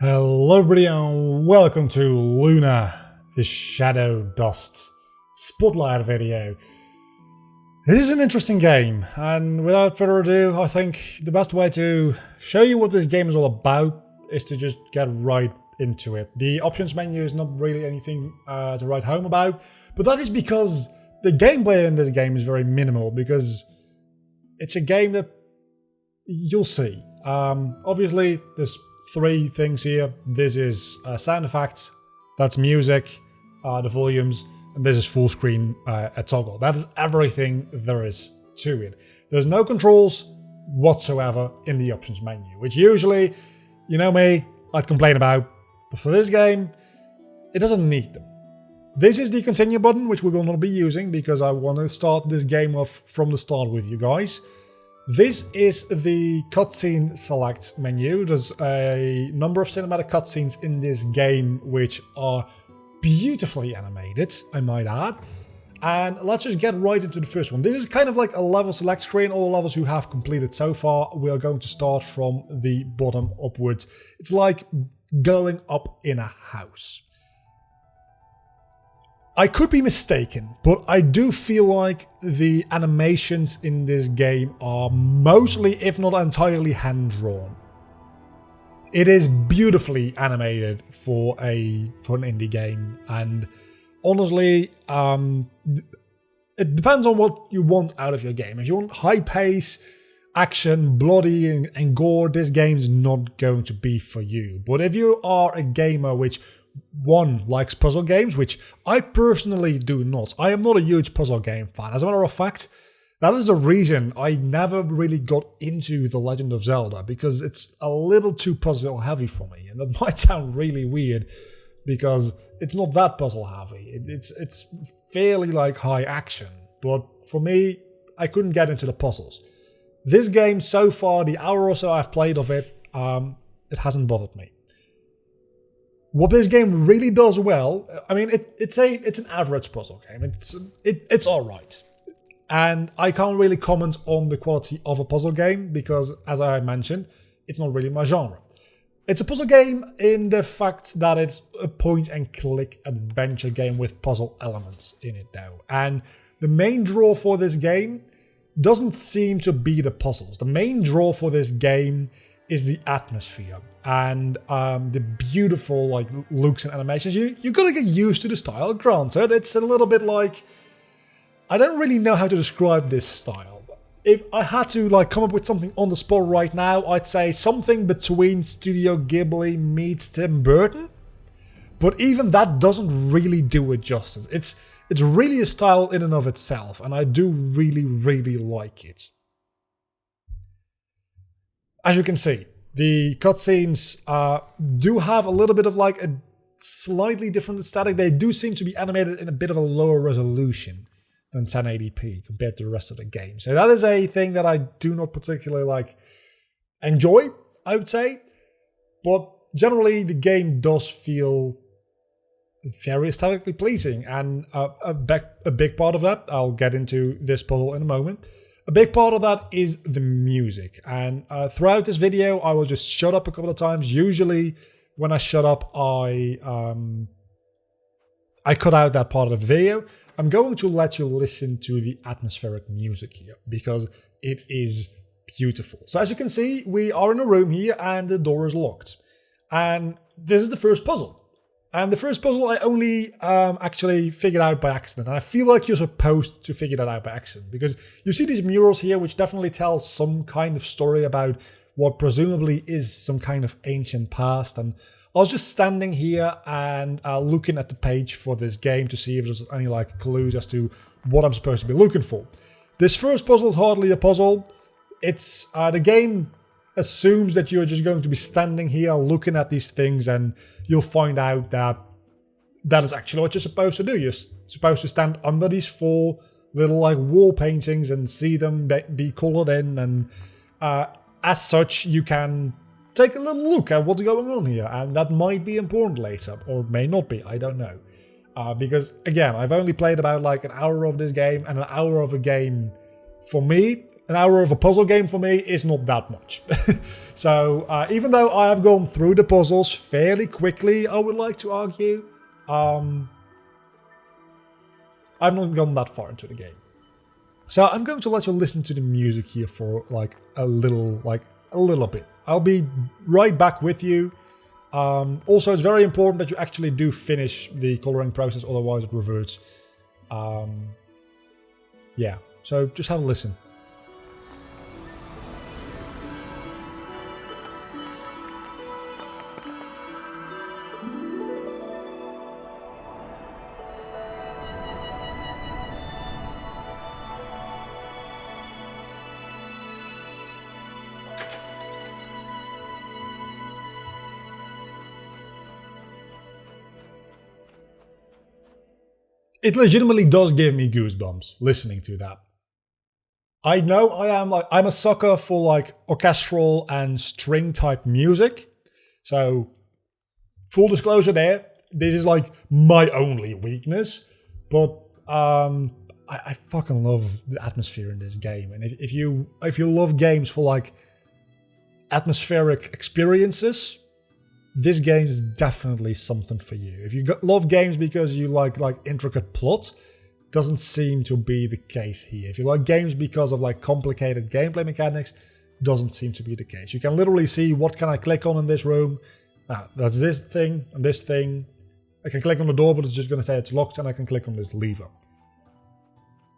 Hello everybody and welcome to Luna, the Shadow Dust Spotlight video. This is an interesting game, and without further ado, I think the best way to show you what this game is all about is to just get right into it. The options menu is not really anything to write home about, but that is because the gameplay in this game is very minimal, because it's a game that you'll see. Obviously, there's three things here. This is sound effects, that's music, the volumes, and this is full screen a toggle. That is everything there is to it. There's no controls whatsoever in the options menu, which usually, you know me, I'd complain about, but for this game, it doesn't need them. This is the continue button, which we will not be using because I want to start this game off from the start with you guys. This is the cutscene select menu. There's a number of cinematic cutscenes in this game which are beautifully animated, I might add. And let's just get right into the first one. This is kind of like a level select screen. All levels you have completed so far, we are going to start from the bottom upwards. It's like going up in a house. I could be mistaken, but I do feel like the animations in this game are mostly, if not entirely, hand-drawn. It is beautifully animated for an indie game, and honestly, it depends on what you want out of your game. If you want high pace, action, bloody, and gore, this game's not going to be for you. But if you are a gamer which one likes puzzle games, which I personally do not. I am not a huge puzzle game fan. As a matter of fact, that is the reason I never really got into The Legend of Zelda, because it's a little too puzzle heavy for me. And that might sound really weird because it's not that puzzle heavy. It's fairly like high action, but for me, I couldn't get into the puzzles. This game so far, the hour or so I've played of it, it hasn't bothered me. What this game really does well, I mean, it's an average puzzle game. It's all right, and I can't really comment on the quality of a puzzle game because, as I mentioned, it's not really my genre. It's a puzzle game in the fact that it's a point-and-click adventure game with puzzle elements in it, though. And the main draw for this game doesn't seem to be the puzzles. The main draw for this game is the atmosphere and the beautiful like looks and animations. You gotta get used to the style. Granted, it's a little bit like, I don't really know how to describe this style. If I had to like come up with something on the spot right now, I'd say something between Studio Ghibli meets Tim Burton. But even that doesn't really do it justice. It's really a style in and of itself, and I do really like it. As you can see, the cutscenes do have a little bit of like a slightly different aesthetic. They do seem to be animated in a bit of a lower resolution than 1080p compared to the rest of the game. So that is a thing that I do not particularly like enjoy, I would say. But generally, the game does feel very aesthetically pleasing, and a big part of that, I'll get into this puzzle in a moment. A big part of that is the music, and throughout this video I will just shut up a couple of times. Usually when I shut up I cut out that part of the video. I'm going to let you listen to the atmospheric music here because it is beautiful. So as you can see, we are in a room here and the door is locked, and this is the first puzzle. And the first puzzle I only actually figured out by accident. And I feel like you're supposed to figure that out by accident, because you see these murals here which definitely tell some kind of story about what presumably is some kind of ancient past. And I was just standing here and looking at the page for this game to see if there's any like clues as to what I'm supposed to be looking for. This first puzzle is hardly a puzzle. It's the game assumes that you're just going to be standing here looking at these things, and you'll find out that that is actually what you're supposed to do. You're supposed to stand under these four little like wall paintings and see them be colored in, and as such you can take a little look at what's going on here, and that might be important later, or may not be, I don't know. Because again, I've only played about like an hour of this game, and an hour of a game for me an hour of a puzzle game for me is not that much. So even though I have gone through the puzzles fairly quickly, I would like to argue, I've not gone that far into the game. So I'm going to let you listen to the music here for like a little bit. I'll be right back with you. Also, it's very important that you actually do finish the coloring process, otherwise it reverts. Yeah, so just have a listen. It legitimately does give me goosebumps listening to that. I know I'm a sucker for like orchestral and string type music. So full disclosure there, this is like my only weakness, but I fucking love the atmosphere in this game. And if you love games for like atmospheric experiences, this game is definitely something for you. If you love games because you like intricate plot, doesn't seem to be the case here. If you like games because of like complicated gameplay mechanics, doesn't seem to be the case. You can literally see what can I click on in this room. That's this thing and this thing. I can click on the door, but it's just going to say it's locked, and I can click on this lever.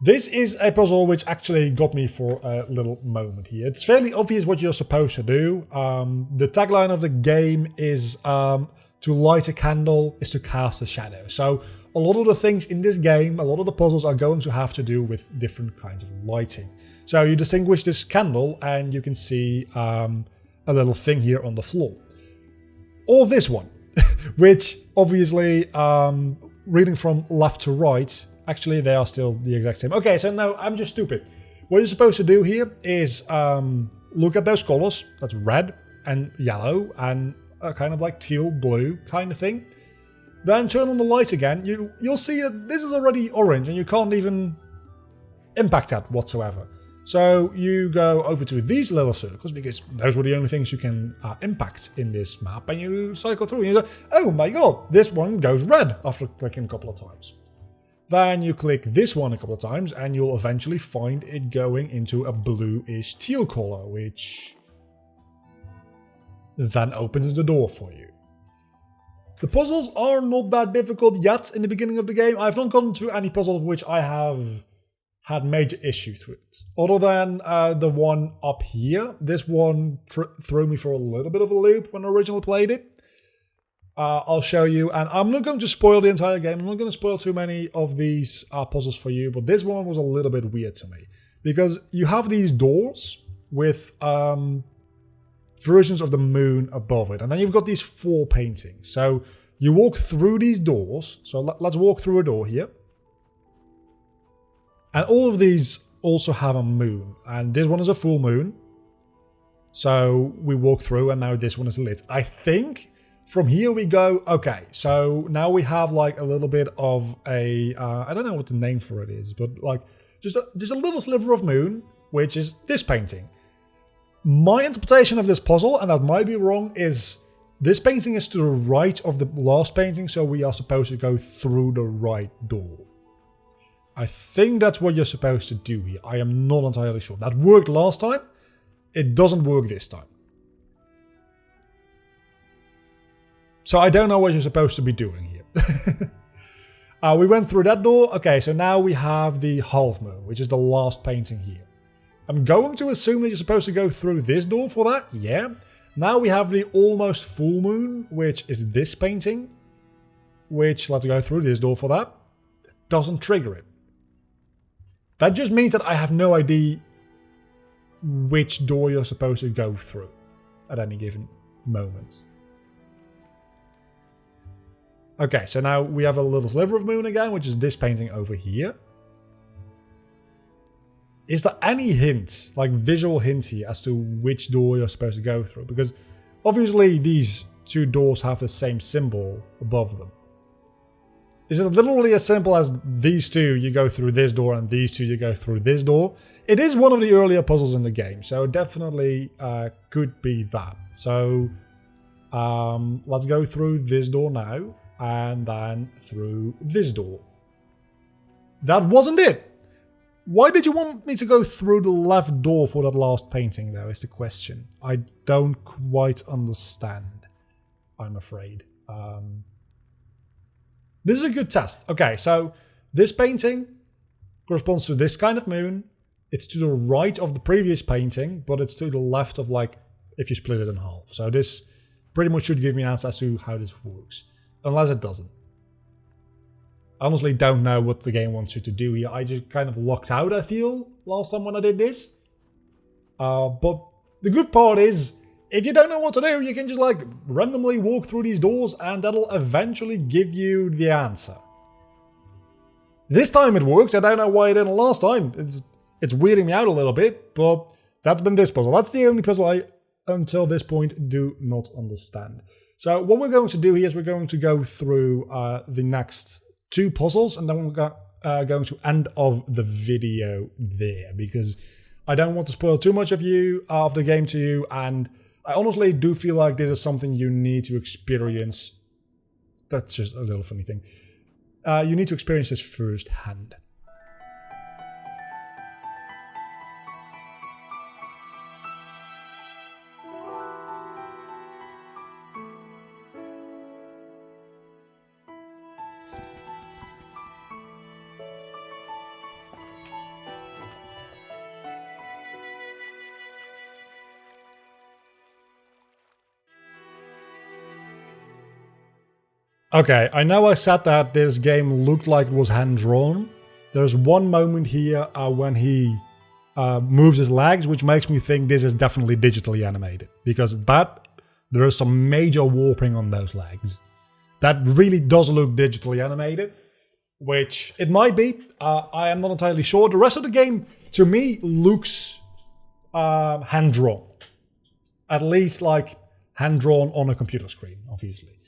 This is a puzzle which actually got me for a little moment here. It's fairly obvious what you're supposed to do. The tagline of the game is to light a candle is to cast a shadow. So a lot of the things in this game, a lot of the puzzles are going to have to do with different kinds of lighting. So you distinguish this candle and you can see a little thing here on the floor. Or this one, which obviously, reading from left to right, actually, they are still the exact same. Okay, so no, I'm just stupid. What you're supposed to do here is look at those colors. That's red and yellow and a kind of like teal blue kind of thing. Then turn on the light again. You'll see that this is already orange and you can't even impact that whatsoever. So you go over to these little circles because those were the only things you can impact in this map, and you cycle through and you go, oh my god, this one goes red after clicking a couple of times. Then you click this one a couple of times and you'll eventually find it going into a bluish teal color, which then opens the door for you. The puzzles are not that difficult yet in the beginning of the game. I've not gotten to any puzzles which I have had major issues with. Other than the one up here. This one threw me for a little bit of a loop when I originally played it. I'll show you, and I'm not going to spoil the entire game. I'm not going to spoil too many of these puzzles for you, but this one was a little bit weird to me. Because you have these doors with versions of the moon above it, and then you've got these 4 paintings. So you walk through these doors. So let's walk through a door here. And all of these also have a moon, and this one is a full moon. So we walk through, and now this one is lit. I think from here we go, okay, so now we have like a little bit of a, I don't know what the name for it is, but like just a little sliver of moon, which is this painting. My interpretation of this puzzle, and that might be wrong, is this painting is to the right of the last painting, so we are supposed to go through the right door. I think that's what you're supposed to do here. I am not entirely sure. That worked last time. It doesn't work this time. So I don't know what you're supposed to be doing here. We went through that door. Okay, so now we have the half moon, which is the last painting here. I'm going to assume that you're supposed to go through this door for that. Yeah. Now we have the almost full moon, which is this painting. Which, let's go through this door for that. Doesn't trigger it. That just means that I have no idea which door you're supposed to go through at any given moment. Okay, so now we have a little sliver of moon again, which is this painting over here. Is there any hint, like visual hint here, as to which door you're supposed to go through? Because obviously these 2 doors have the same symbol above them. Is it literally as simple as these two, you go through this door, and these two, you go through this door? It is one of the earlier puzzles in the game, so definitely could be that. So let's go through this door now, and then through this door. That wasn't it! Why did you want me to go through the left door for that last painting, though, is the question. I don't quite understand, I'm afraid. This is a good test. Okay, so this painting corresponds to this kind of moon. It's to the right of the previous painting, but it's to the left of, like, if you split it in half. So this pretty much should give me an answer as to how this works. Unless it doesn't. I honestly don't know what the game wants you to do here. I just kind of locked out, I feel, last time when I did this. But the good part is, if you don't know what to do, you can just like randomly walk through these doors and that'll eventually give you the answer. This time it works. I don't know why it didn't last time. It's weirding me out a little bit, but that's been this puzzle. That's the only puzzle I, until this point, do not understand. So what we're going to do here is we're going to go through the next two puzzles, and then we're going to end of the video there, because I don't want to spoil too much of the game to you, and I honestly do feel like this is something you need to experience. That's just a little funny thing. You need to experience this firsthand. Okay, I know I said that this game looked like it was hand-drawn. There's one moment here when he moves his legs, which makes me think this is definitely digitally animated. Because there is some major warping on those legs. That really does look digitally animated, which it might be. I am not entirely sure. The rest of the game, to me, looks hand-drawn. At least like hand-drawn on a computer screen, obviously.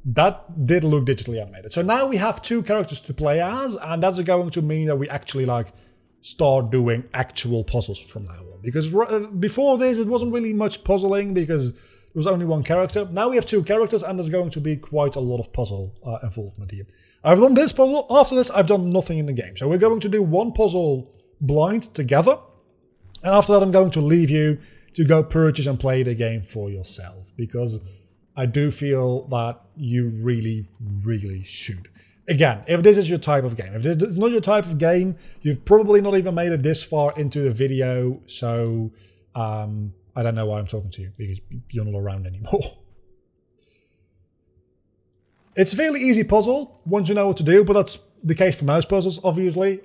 That did look digitally animated. So now we have two characters to play as, and that's going to mean that we actually like start doing actual puzzles from now on. Because before this, it wasn't really much puzzling because there was only one character. Now we have two characters, and there's going to be quite a lot of puzzle involvement here. I've done this puzzle. After this, I've done nothing in the game. So we're going to do one puzzle blind together, and after that, I'm going to leave you to go purchase and play the game for yourself, because I do feel that you really, really should. Again, if this is your type of game. If this is not your type of game, you've probably not even made it this far into the video, so I don't know why I'm talking to you, because you're not around anymore. It's a fairly easy puzzle, once you know what to do, but that's the case for most puzzles, obviously.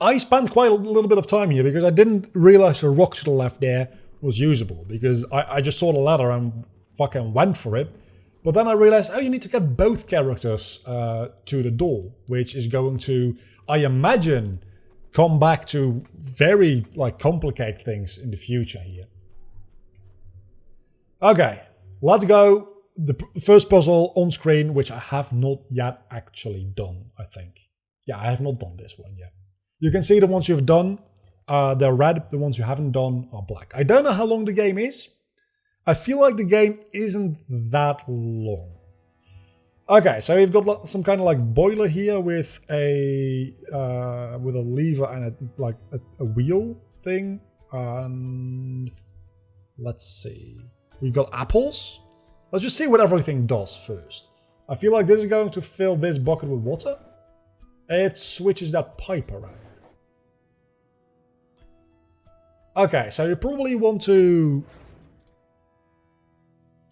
I spent quite a little bit of time here, because I didn't realize the rock to the left there was usable, because I just saw the ladder and fucking went for it. But then I realized, oh, you need to get both characters to the door, which is going to, I imagine, come back to very like complicate things in the future here. Okay, let's go. The first puzzle on screen, which I have not yet actually done, I think. Yeah, I have not done this one yet. You can see the ones you've done. They're red, the ones you haven't done are black. I don't know how long the game is. I feel like the game isn't that long. Okay, so we've got some kind of like boiler here with a lever and a wheel thing. And let's see. We've got apples. Let's just see what everything does first. I feel like this is going to fill this bucket with water. It switches that pipe around. Okay, so you probably want to...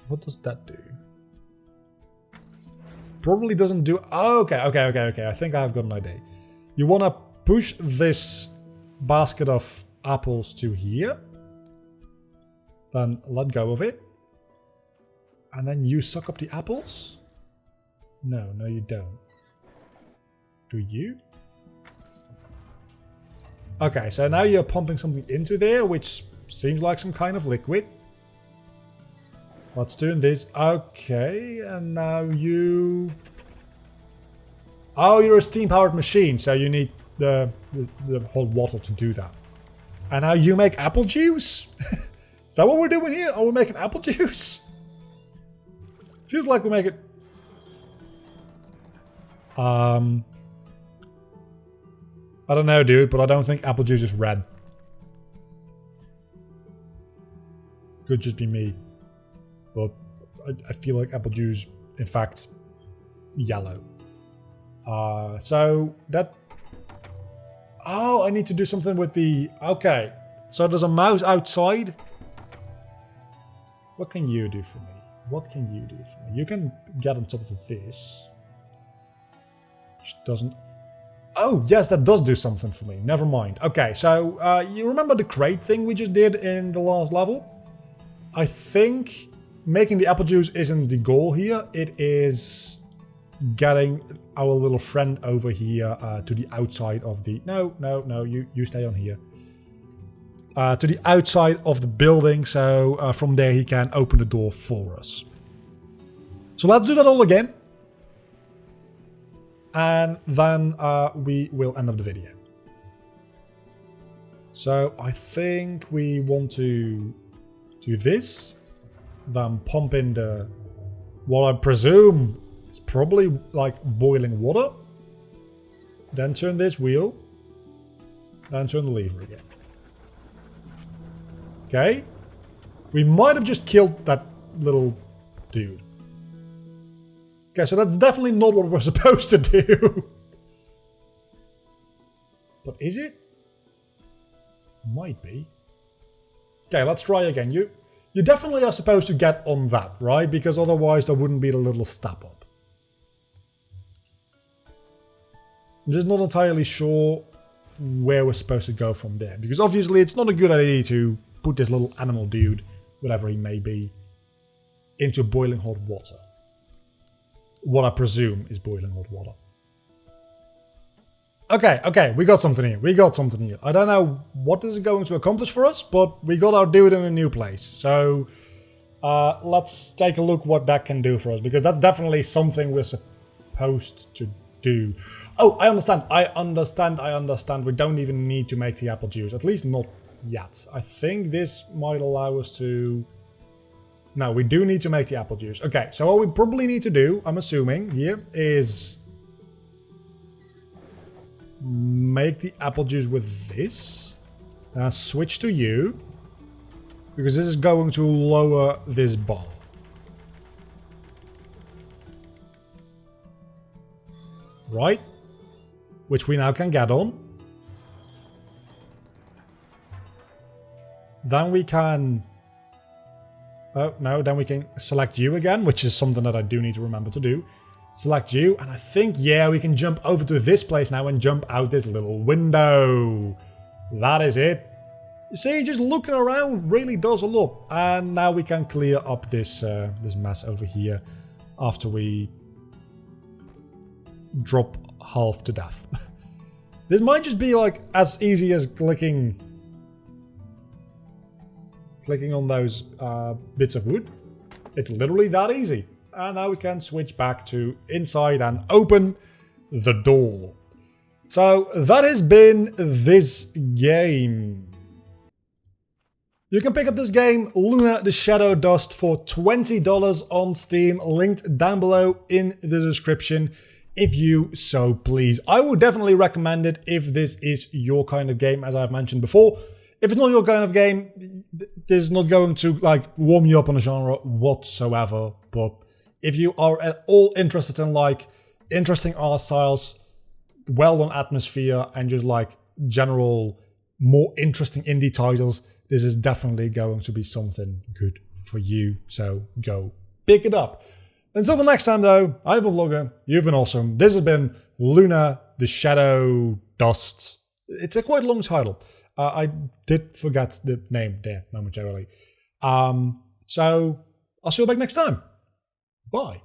What does that do? Probably doesn't do... Oh, okay. I think I've got an idea. You want to push this basket of apples to here. Then let go of it. And then you suck up the apples? No, you don't. Do you? Okay, so now you're pumping something into there, which seems like some kind of liquid. Let's do this. Okay, and now you... Oh, you're a steam-powered machine, so you need the hot water to do that. And now you make apple juice? Is that what we're doing here? Are we making apple juice? Feels like we make it... I don't know, dude, but I don't think apple juice is red. Could just be me. But I feel like apple juice, in fact, yellow. So that... Oh, I need to do something with the... Okay. So there's a mouse outside. What can you do for me? What can you do for me? You can get on top of this. Which doesn't... Oh, yes, that does do something for me. Never mind. Okay, so you remember the crate thing we just did in the last level? I think making the apple juice isn't the goal here. It is getting our little friend over here to the outside of the... No, you stay on here. To the outside of the building, so from there he can open the door for us. So let's do that all again. And then we will end up the video. So I think we want to do this. Then pump in the... what I presume is probably like boiling water. Then turn this wheel. Then turn the lever again. Okay. We might have just killed that little dude. Okay, so that's definitely not what we're supposed to do. But is it? Might be. Okay, let's try again. You definitely are supposed to get on that, right? Because otherwise there wouldn't be the little step up. I'm just not entirely sure where we're supposed to go from there. Because obviously it's not a good idea to put this little animal dude, whatever he may be, into boiling hot water. What I presume is boiling hot water. Okay, we got something here. I don't know what this is going to accomplish for us, but we got our dude in a new place. So let's take a look what that can do for us, because that's definitely something we're supposed to do. Oh, I understand. We don't even need to make the apple juice, at least not yet. I think this might allow us to... No, we do need to make the apple juice. Okay, so what we probably need to do, I'm assuming, here, is make the apple juice with this. And switch to you. Because this is going to lower this bar. Right? Which we now can get on. Then we can... Oh, no, then we can select you again, which is something that I do need to remember to do. Select you, and I think, yeah, we can jump over to this place now and jump out this little window. That is it. You see, just looking around really does a lot. And now we can clear up this this mess over here after we drop half to death. This might just be like as easy as clicking on those bits of wood. It's literally that easy. And now we can switch back to inside and open the door. So that has been this game. You can pick up this game, Luna the Shadow Dust, for $20 on Steam, linked down below in the description, if you so please. I would definitely recommend it if this is your kind of game, as I've mentioned before. If it's not your kind of game, this is not going to like warm you up on a genre whatsoever. But if you are at all interested in like interesting art styles, well-done atmosphere, and just like general more interesting indie titles, this is definitely going to be something good for you. So go pick it up. Until the next time though, I've been Vlogger, you've been awesome. This has been Luna the Shadow Dust. It's a quite long title. I did forget the name there momentarily. So I'll see you back next time. Bye.